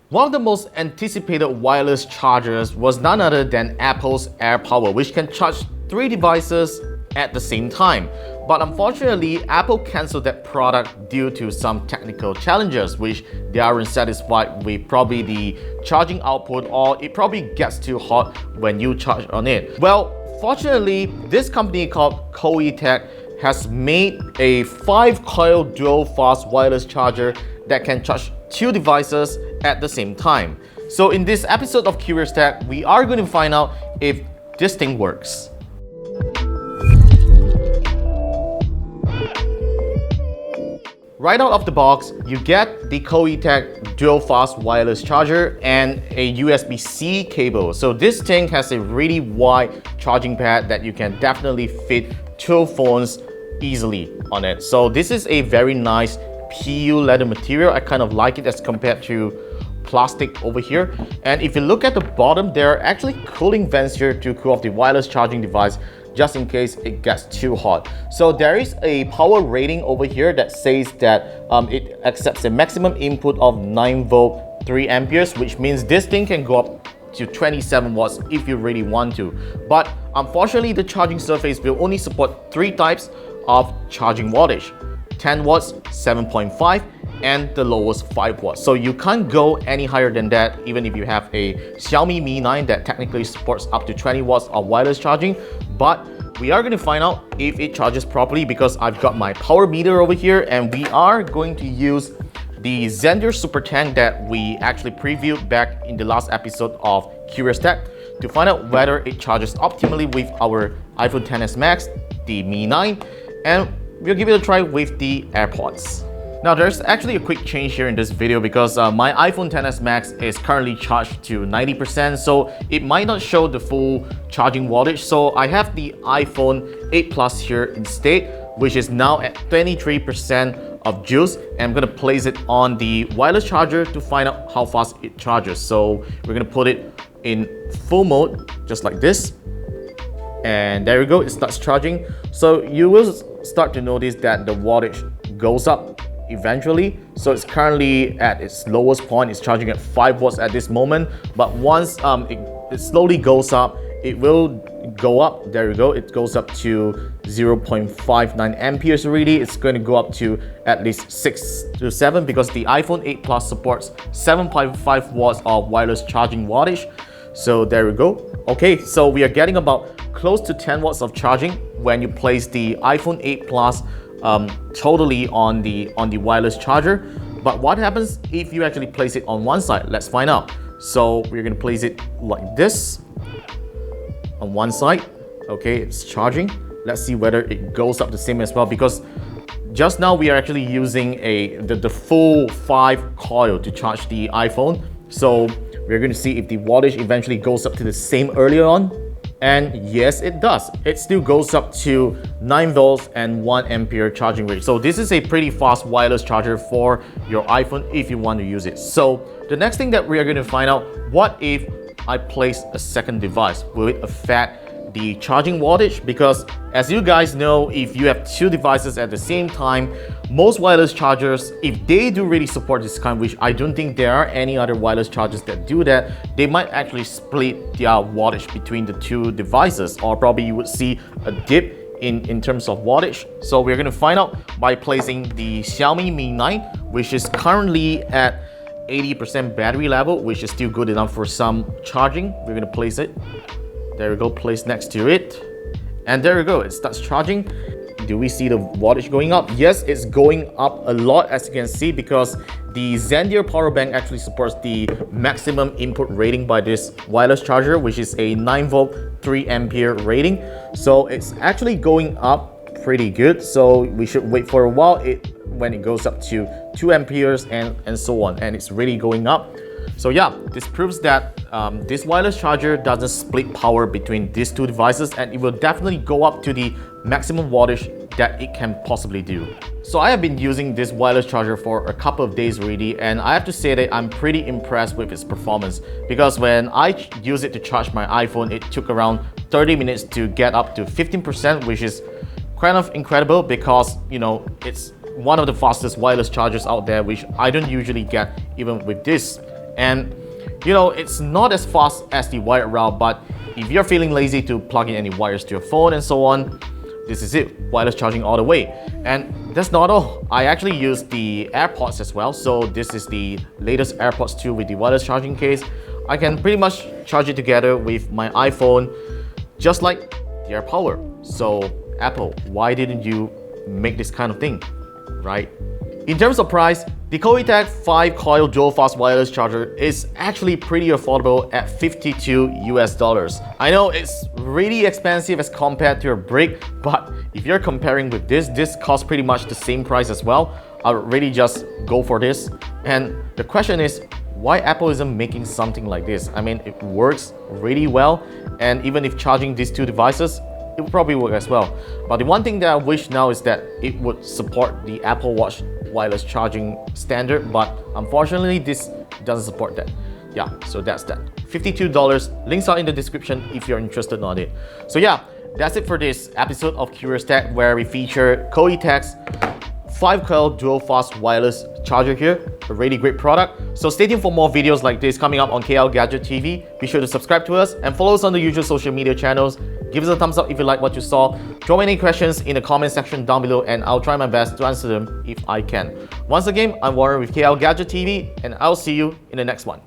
One of the most anticipated wireless chargers was none other than Apple's AirPower, which can charge 3 devices at the same time. But unfortunately, Apple cancelled that product due to some technical challenges, which they aren't satisfied with probably the charging output, or it probably gets too hot when you charge on it. Well, fortunately, this company called CHOETECH has made a 5-coil dual-fast wireless charger that can charge 2 devices at the same time. So in this episode of Curious Tech, we are going to find out if this thing works. Right out of the box, you get the CHOETECH dual-fast wireless charger and a USB-C cable. So this thing has a really wide charging pad that you can definitely fit 2 phones easily on it. So this is a very nice PU leather material. I kind of like it as compared to plastic over here. And if you look at the bottom, there are actually cooling vents here to cool off the wireless charging device just in case it gets too hot. So there is a power rating over here that says that it accepts a maximum input of 9 volt 3 amperes, which means this thing can go up to 27 watts if you really want to. But unfortunately, the charging surface will only support 3 types of charging wattage: 10 watts, 7.5, and the lowest 5 watts. So you can't go any higher than that, even if you have a Xiaomi Mi 9 that technically supports up to 20 watts of wireless charging. But we are going to find out if it charges properly, because I've got my power meter over here, and we are going to use the Zenbook Super Tank that we actually previewed back in the last episode of Curious Tech to find out whether it charges optimally with our iPhone XS Max, the Mi 9, and we'll give it a try with the AirPods. Now there's actually a quick change here in this video because my iPhone XS Max is currently charged to 90%, so it might not show the full charging wattage. So I have the iPhone 8 Plus here instead, which is now at 23% of juice, and I'm gonna place it on the wireless charger to find out how fast it charges. So we're gonna put it in full mode, just like this. And there we go, it starts charging. So you will start to notice that the wattage goes up eventually. So it's currently at its lowest point. It's charging at 5 watts at this moment, but once it slowly goes up, it will go up. There we go, it goes up to 0.59 amperes already. It's going to go up to at least 6 to 7 because the iPhone 8 Plus supports 7.5 watts of wireless charging wattage. So there we go. Okay, so we are getting about close to 10 watts of charging when you place the iPhone 8 Plus totally on the wireless charger. But what happens if you actually place it on one side? Let's find out. So we're gonna place it like this on one side. Okay, it's charging. Let's see whether it goes up the same as well, because just now we are actually using the full 5 coil to charge the iPhone. So we're going to see if the wattage eventually goes up to the same earlier on. And yes, it does. It still goes up to 9 volts and 1 ampere charging rate. So this is a pretty fast wireless charger for your iPhone if you want to use it. So the next thing that we are going to find out, what if I place a second device? Will it affect the charging wattage? Because as you guys know, if you have 2 devices at the same time, most wireless chargers, if they do really support this kind, which I don't think there are any other wireless chargers that do that, they might actually split their wattage between the 2 devices, or probably you would see a dip in terms of wattage. So we're going to find out by placing the Xiaomi Mi 9, which is currently at 80% battery level, which is still good enough for some charging. We're going to place it. There we go, place next to it. And there we go, it starts charging. Do we see the wattage going up? Yes, it's going up a lot, as you can see, because the Zenbook power bank actually supports the maximum input rating by this wireless charger, which is a 9 volt 3 ampere rating. So it's actually going up pretty good. So we should wait for a while when it goes up to 2 amperes and so on. And it's really going up. So yeah, this proves that this wireless charger doesn't split power between these 2 devices, and it will definitely go up to the maximum wattage that it can possibly do. So I have been using this wireless charger for a couple of days already, and I have to say that I'm pretty impressed with its performance, because when I use it to charge my iPhone, it took around 30 minutes to get up to 15%, which is kind of incredible because, you know, it's one of the fastest wireless chargers out there, which I don't usually get even with this And you know, it's not as fast as the wired route, but if you're feeling lazy to plug in any wires to your phone and so on, this is it, wireless charging all the way. And that's not all. I actually use the AirPods as well. So this is the latest AirPods 2 with the wireless charging case. I can pretty much charge it together with my iPhone, just like the AirPower. So Apple, why didn't you make this kind of thing, right? In terms of price, the CHOETECH 5-coil dual-fast wireless charger is actually pretty affordable at $52 US. I know it's really expensive as compared to a brick, but if you're comparing with this costs pretty much the same price as well. I would really just go for this. And the question is, why Apple isn't making something like this? I mean, it works really well, and even if charging these two devices, it would probably work as well. But the one thing that I wish now is that it would support the Apple Watch wireless charging standard, but unfortunately this doesn't support that. Yeah, so that's that. $52, links are in the description if you're interested on it. So yeah, that's it for this episode of Curious Tech, where we feature CHOETECH's 5-coil dual-fast wireless charger here. A really great product. So stay tuned for more videos like this coming up on KLGadgetTV. Be sure to subscribe to us and follow us on the usual social media channels. Give us a thumbs up if you like what you saw. Drop any questions in the comment section down below and I'll try my best to answer them if I can. Once again, I'm Warren with KLGadgetTV and I'll see you in the next one.